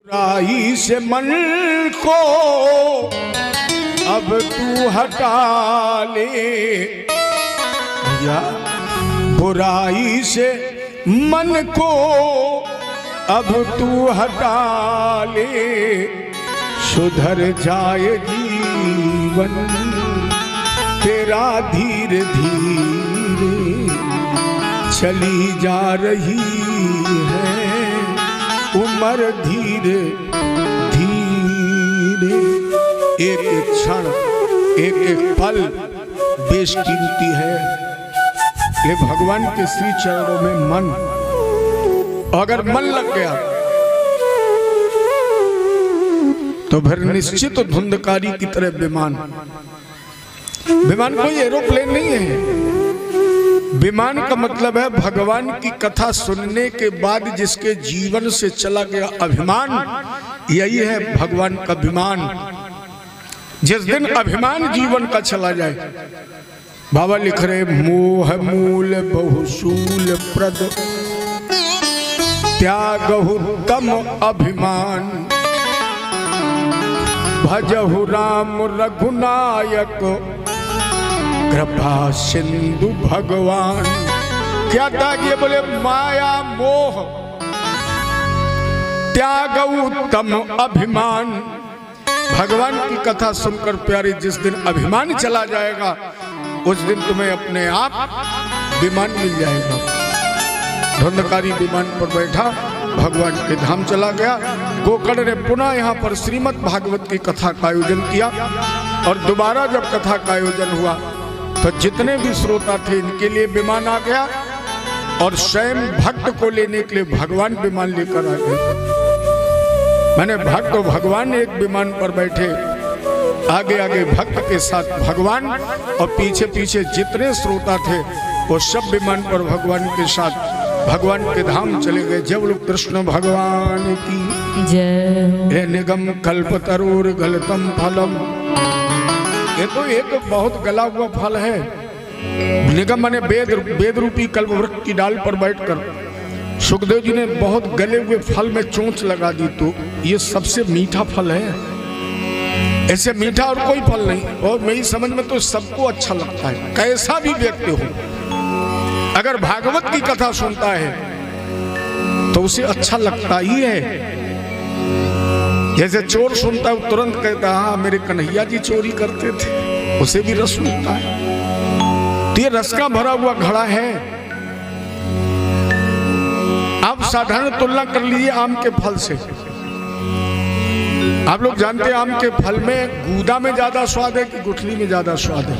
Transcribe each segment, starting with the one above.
बुराई से मन को अब तू हटा ले भैया, बुराई से मन को अब तू हटा ले, सुधर जाए जीवन तेरा धीरे धीरे, चली जा रही है उम्र धीरे धीरे। एक एक क्षण एक एक पल बेशकीमती है। ये भगवान के श्री चरणों में मन, अगर मन लग गया तो फिर निश्चित धुंधकारी की तरह विमान, विमान कोई एरोप्लेन नहीं है। विमान का मतलब है भगवान की कथा सुनने के बाद जिसके जीवन से चला गया अभिमान, यही है भगवान का विमान। जिस दिन अभिमान जीवन का चला जाए, बाबा लिख रहे मोह मूल बहुशूल प्रद त्यागहु तम अभिमान, भजहु राम रघुनायक कृपा सिंधु भगवान। क्या त्याग? ये बोले माया मोह त्यागहु तम अभिमान। भगवान की कथा सुनकर प्यारे जिस दिन अभिमान चला जाएगा, उस दिन तुम्हें अपने आप विमान मिल जाएगा। धुंधकारी विमान पर बैठा भगवान के धाम चला गया। गोकर्ण ने पुनः यहाँ पर श्रीमद् भागवत की कथा का आयोजन किया, और दोबारा जब कथा का आयोजन हुआ तो जितने भी श्रोता थे इनके लिए विमान आ गया, और स्वयं भक्त को लेने के लिए भगवान विमान लेकर आ गए। मैंने भक्त और भगवान एक विमान पर बैठे, आगे आगे भक्त के साथ भगवान, और पीछे पीछे जितने श्रोता थे वो सब विमान पर भगवान के साथ भगवान के धाम चले गए। जब लोग कृष्ण भगवान की जय। हे निगम कल्पतरुर गलतम फलम, ये तो एक बहुत गला हुआ फल है। निगम माने वेद रूपी कल्प वृक्ष की डाल पर बैठकर सुखदेव जी ने बहुत गले हुए फल में चोंच लगा दी, तो ये सबसे मीठा फल है। ऐसे मीठा और कोई फल नहीं। और मेरी समझ में तो सबको अच्छा लगता है, कैसा भी व्यक्ति हो, अगर भागवत की कथा सुनता है तो उसे अच्छा लगता ही है। जैसे चोर सुनता है तुरंत कहता है हाँ मेरे कन्हैया जी चोरी करते थे, उसे भी रस मिलता है। तो ये रस का भरा हुआ घड़ा है। आप साधारण तुलना कर लीजिए आम के फल से। आप लोग जानते हैं आम के फल में गूदा में ज्यादा स्वाद है कि गुठली में ज्यादा स्वाद है?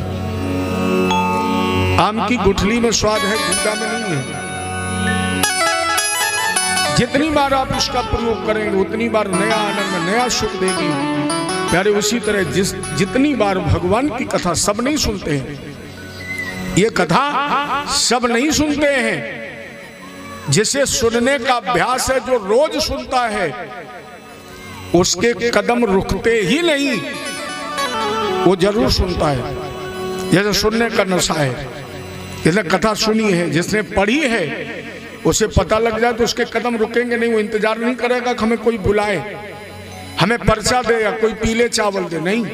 आम की गुठली में स्वाद है, गूदा में नहीं है। जितनी बार आप उसका प्रयोग करेंगे उतनी बार नया आनंद, नया सुख देगी। प्यारे उसी तरह जितनी बार भगवान की कथा सब नहीं सुनते हैं, ये कथा सब नहीं सुनते हैं। जिसे सुनने का अभ्यास है, जो रोज सुनता है, उसके कदम रुकते ही नहीं, वो जरूर सुनता है। जैसे सुनने का नशा है, जिसने कथा सुनी है, जिसने पढ़ी है, उसे पता लग जाए तो उसके कदम रुकेंगे नहीं। वो इंतजार नहीं करेगा कि हमें कोई बुलाए, हमें पर्चा दे या कोई पीले चावल दे, नहीं।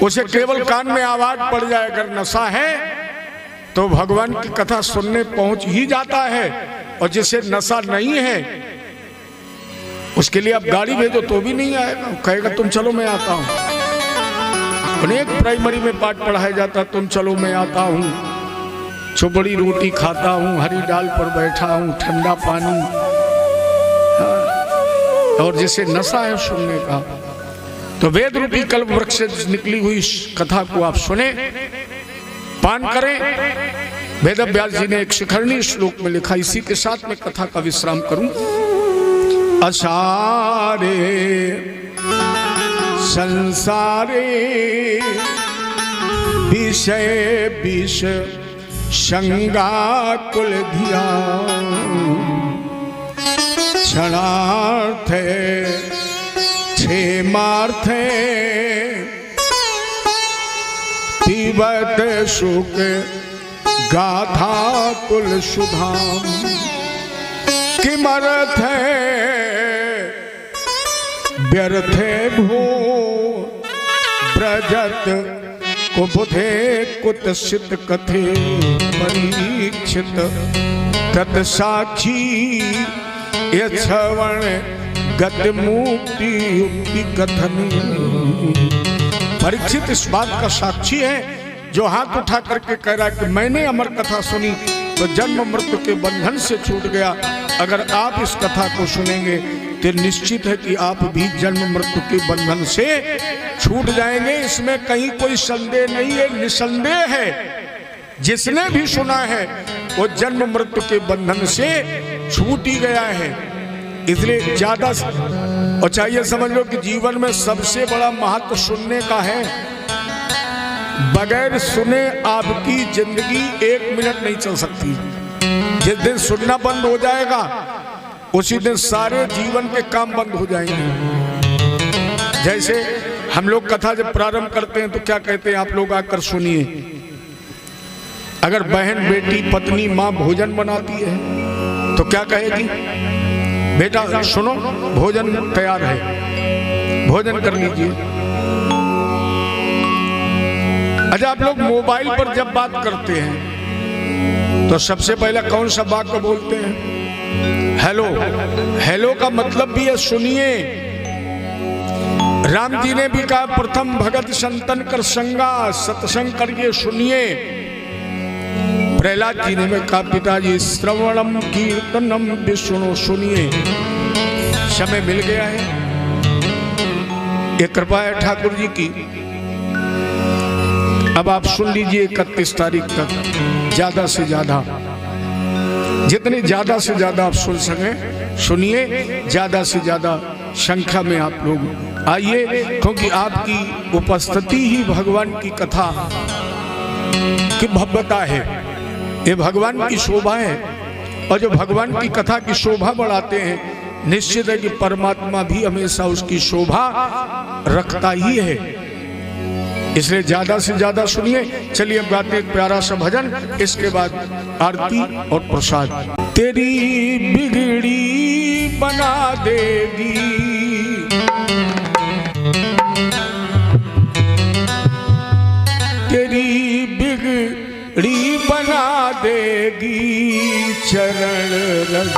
उसे केवल कान में आवाज पड़ जाए। अगर नशा है तो भगवान की कथा सुनने पहुंच ही जाता है। और जिसे नशा नहीं है उसके लिए आप गाड़ी भेजो तो भी नहीं आएगा, कहेगा तुम चलो मैं आता हूं। अनेक प्राइमरी में पाठ पढ़ाया जाता, तुम चलो मैं आता हूं, चुपड़ी रोटी खाता हूं, हरी डाल पर बैठा हूं, ठंडा पानी। और जिसे नशा है सुनने का, तो वेद रूपी कल्प वृक्ष से निकली हुई कथा को आप सुने, पान करें। वेद व्यास जी ने एक शिखरणी श्लोक में लिखा। इसी के साथ में कथा का विश्राम करूं। असारे संसारे विषय विष शंगा कुल धिया, क्षणार्थे क्षेमार्थे पीबत सुख गाथा कुल सुधाम। किमर्थ व्यर्थे भो ब्रजत को बुधे कुत्सित कथे परीक्षित तत् साक्षी ये श्रवण गत मुक्ति युक्ति कथन। परीक्षित इस बात का साक्षी है जो हाथ उठा करके कह रहा है कि मैंने अमर कथा सुनी तो जन्म मृत्यु के बंधन से छूट गया। अगर आप इस कथा को सुनेंगे तो निश्चित है कि आप भी जन्म मृत्यु के बंधन से छूट जाएंगे। इसमें कहीं कोई संदेह नहीं है, निसंदेह है। जिसने भी सुना है वो जन्म मृत्यु के बंधन से छूट ही गया है। इसलिए ज्यादा और चाहिए समझ लो कि जीवन में सबसे बड़ा महत्व सुनने का है। बगैर सुने आपकी जिंदगी 1 मिनट नहीं चल सकती। जिस दिन सुनना बंद हो जाएगा उसी दिन सारे जीवन के काम बंद हो जाएंगे। जैसे हम लोग कथा जब प्रारंभ करते हैं तो क्या कहते हैं, आप लोग आकर सुनिए। अगर बहन बेटी पत्नी माँ भोजन बनाती है तो क्या कहेगी, बेटा सुनो भोजन तैयार है, भोजन कर लीजिए। अच्छा, आप लोग मोबाइल पर जब बात करते हैं तो सबसे पहले कौन सा वाक्य बोलते हैं, हेलो। हेलो का मतलब भी है सुनिए। राम जी ने भी कहा प्रथम भगत संतन कर संगा, सत्संग करिए सुनिए। प्रहलाद जी ने भी कहा पिताजी श्रवणम कीर्तनम विष्णु सुनिए। समय मिल गया है, ये कृपा है ठाकुर जी की। अब आप सुन लीजिए 31 तारीख तक ज्यादा से ज्यादा, जितने ज्यादा से ज्यादा आप सुन सके सुनिए। ज्यादा से ज्यादा संख्या में आप लोग आइए, क्योंकि आपकी उपस्थिति ही भगवान की कथा की भव्यता है, ये भगवान की शोभा है। और जो भगवान की कथा की शोभा बढ़ाते हैं निश्चित है कि परमात्मा भी हमेशा उसकी शोभा रखता ही है। इसलिए ज्यादा से ज्यादा सुनिए। चलिए अब गाते एक प्यारा सा भजन, इसके बाद आरती और प्रसाद। तेरी बिगड़ी बना देगी, तेरी बिगड़ी बना देगी चरण रज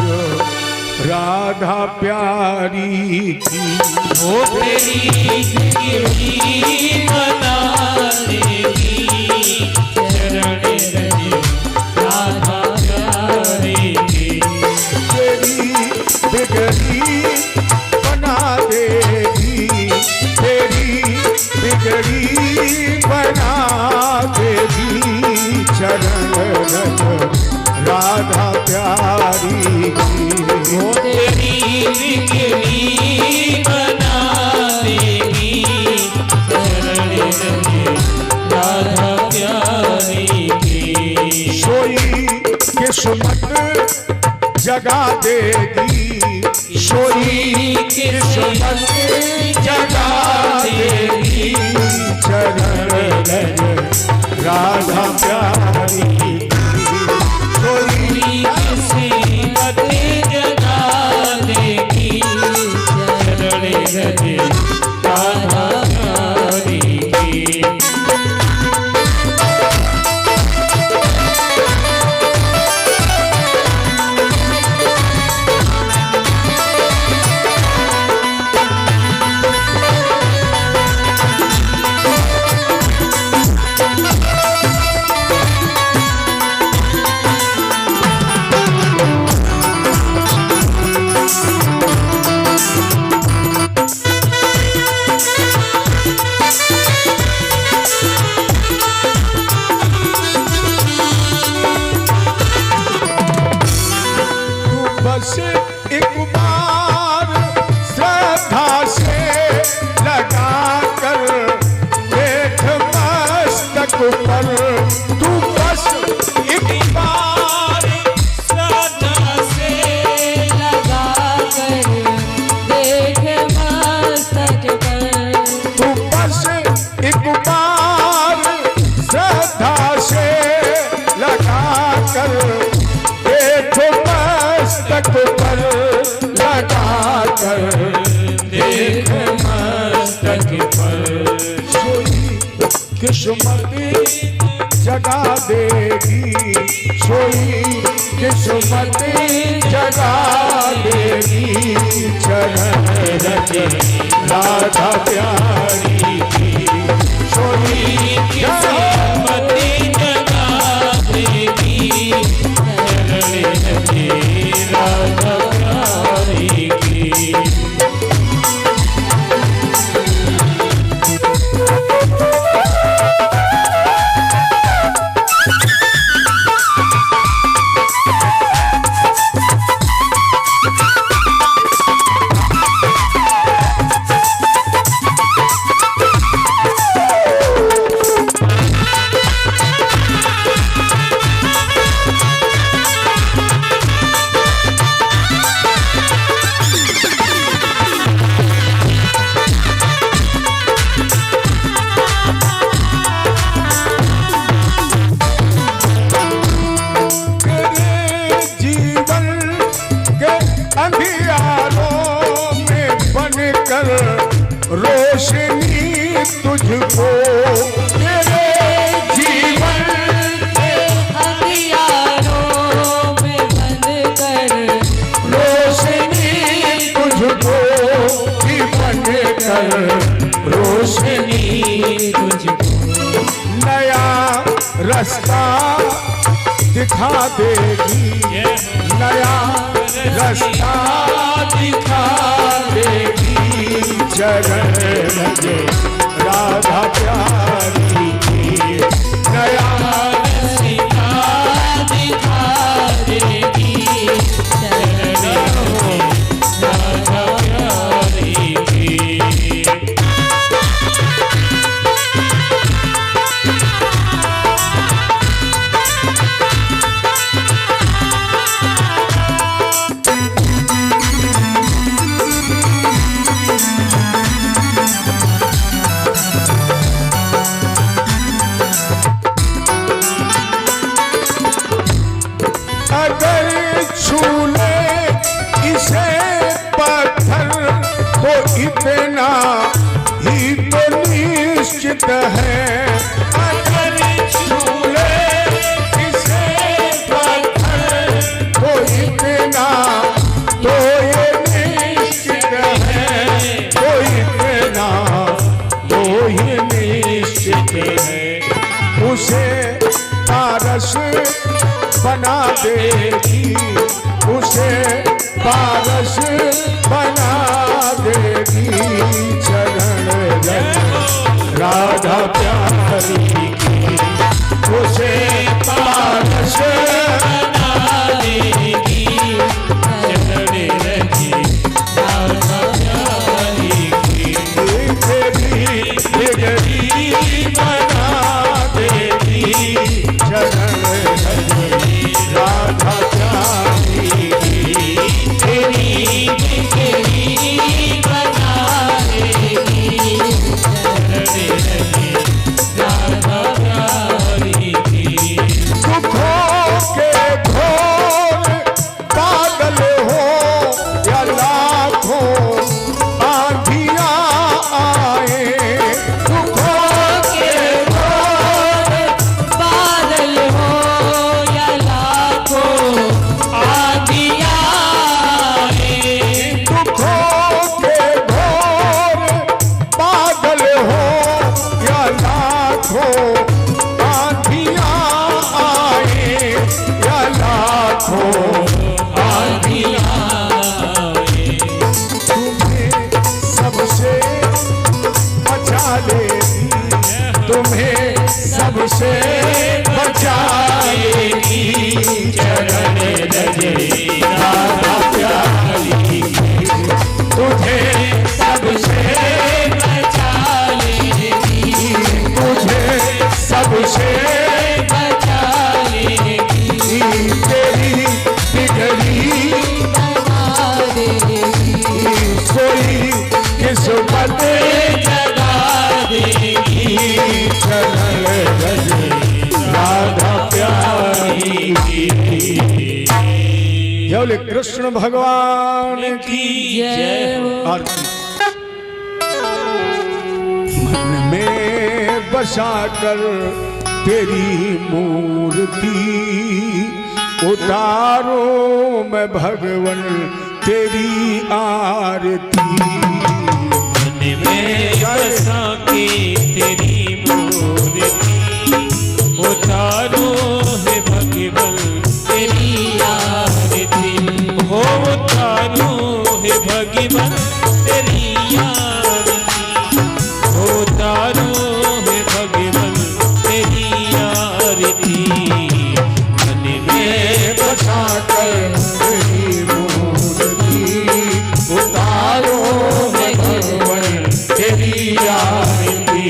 राधा प्यारी की। वो तेरी बिगड़ी बना देगी चरण रज राधा प्यारी की। तेरी बिगड़ी बना देगी, तेरी बिगड़ी बना देगी चरण रज राधा प्यारी की। वो तेरी बिगड़ी बना देगी चरण रज राधा प्यारी की। सोई किस्मत जगा देगी, सोई किस्मत जगा देगी चरण रज राधा प्यारी की। सोई किस्मत जगा देगी चरण रज राधा प्यारी की। किस्मत जगा देगी, सोई किस्मत जगा देगी। चरण रजे राधा प्यारी की, सोई किस्मत जगा देगी, चरण रजे राधा प्यारी की। रोशनी तुझको तेरे जीवन के अंधियारों में बनकर, रोशनी तुझको ही बनकर, रोशनी तुझको नया रास्ता दिखा देगी, नया रास्ता दिखा देगी। चरण रजे राधा प्यारी की, नया रास्ता दिखा देगी, चरण रजे राधा प्यारी की। अगर छू ले इसे पत्थर तो इतना ही तो निश्चित है। अगर छू ले इसे पत्थर तो इतना तो ये निश्चित है, तो इतना तो ये निश्चित है। उसे पारस बना देगी, उसे पारस बना देगी। चरण रजे राधा प्यारी की, उसे पारस बना देगी, चरण रजे राधा प्यारी की। तेरी बिगड़ी बना देगी, चरण रजे राधा प्यारी की। तेरी बिगड़ी बना देगी, चरण रजे राधा प्यारी की। दुखों के घोर बादल हो या लाखों आंधियां आए, दुखों के घोर बादल हो या लाखों आंधियां आए, दुखों के घोर बादल हो या लाखों आंधियां आए, या लाखों आंधियां आए। तुम्हें सबसे बचा लेगी, तुम्हें सबसे बचा लेगी। चरण रजे राधा प्यारी की, तुझे सबसे बचा लेगी, तुझे सबसे बचा लेगी, तेरी बिगड़ी बना देगी, सोई किस्मत जगा देगी। चरण रजे राधा प्यारी की। जय बोले कृष्ण भगवान की जय हो। आरती। मन में बसा कर तेरी मूर्ति, उतारो मैं भगवन तेरी आरती। मन में बसा के तेरी मूर्ति, उतारो है भगवन तेरी आरती। हो उतारो है भगवन तेरी आरती, उतारो है भगवन तेरी आरती। मन में बसा कर तेरी मूर्ति, उतारो मैं भगवन तेरी आरती।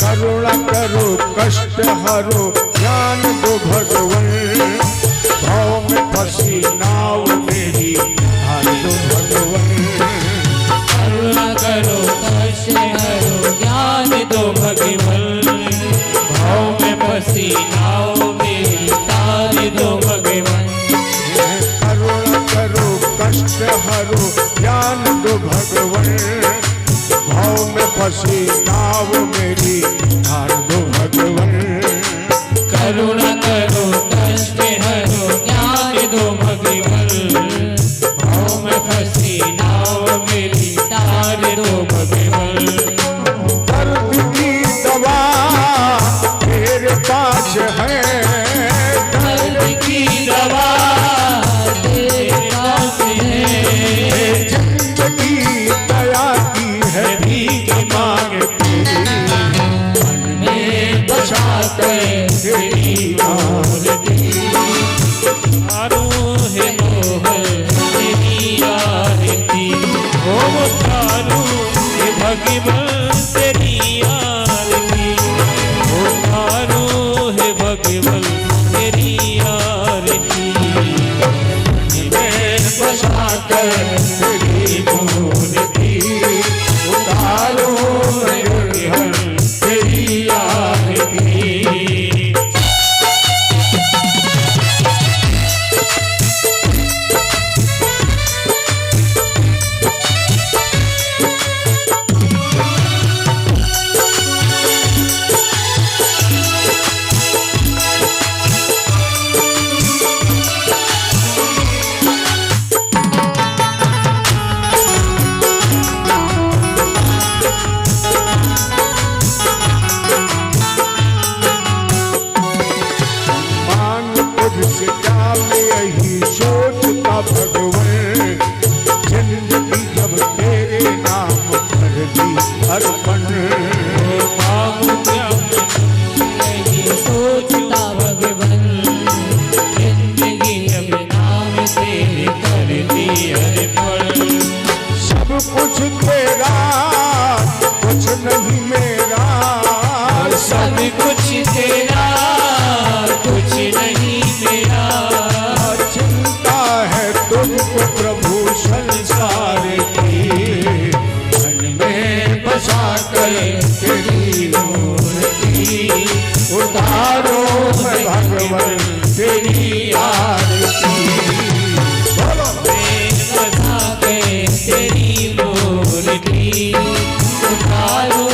करुणा करो कष्ट हरो ज्ञान दो भगवन, भाव में फंसी नाव मेरी हार दो भगवन। करुणा करो कष्ट हरो ज्ञान दो भगवन, भाव में फंसी नाव मेरी तार दो भगवन। करुणा करो कष्ट हरो ज्ञान दो भगवन, भाव में फंसी नाव मेरी हार दो भगवन। करुणा करो कष्ट हरो ज्ञान दो भगवन, भाव में फंसी नाव मेरी तार दो भगवन। दर्द की दवा तेरे पास है, दर्द की दवा तेरे पास है। जिंदगी दया की है भीख मांगती, मन में बसा कर तेरी आरती। आरो है मोहर तेरी आरती, हो तारो है भगवन तेरी आरती, हो तारो है भगवन तेरी आरती। मैं बसा कर तेरी मूर्ति, उतारो मैं भगवन तेरी आरती। मांग तुझसे क्या मैं यही सोचता भगवन, जिंदगी जब तेरे नाम कर दी अर्पण। बाबू क्या नहीं सोचता भगवन, जिंदगी जब नाम तेरे कर दी अर्पण। सब कुछ तेरा कुछ नहीं मेरा, सब कुछ तेरा कुछ नहीं मेरा। चिंता है तुझको प्रभु संसार की, मन में बसा कर तेरी मूर्ति, उतारो मैं भगवन तेरी आरती। बोलो बसा के तेरी मूर्ति, उतारो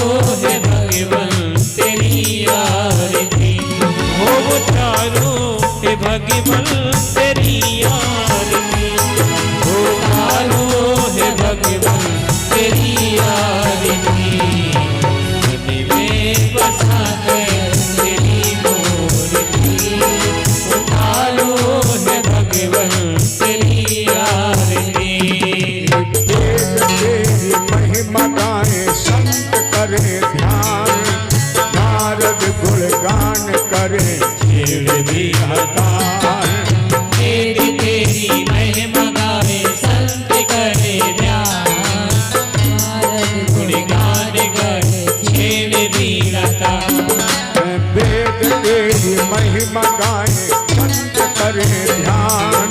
है भगवन तेरी आरती, हो उतारो है भगवन तेरी आरती, उतारो है भगवन तेरी आरती। मन में बसा कर तेरी मूर्ति, उतारो है भगवन तेरी आरती। तेरी महिमा गाए संत करे ध्यान, नारद गुणगान करे खेल भी हतान। तेरी महिमा गाए संत करे ध्यान, गुणगान गाए छेड़ भी लता। वेद तेरी महिमा गाए संत करे ध्यान,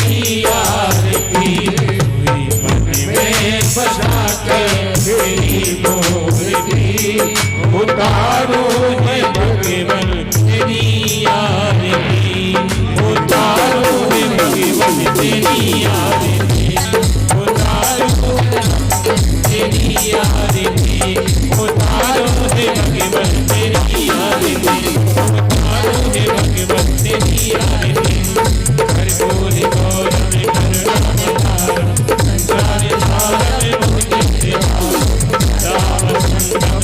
तेरी आरती हुई मन में बसा कर तेरी मूर्ति उतारो है भगवन तेरी आरती उतारो है भगवन तेरी आरती उतारो तेरी आरती उतारो है भगवन तेरी आरती उतारो है भगवन तेरी आरती हर गोरे गौरव करुणा संसार सागर मुझे राम संग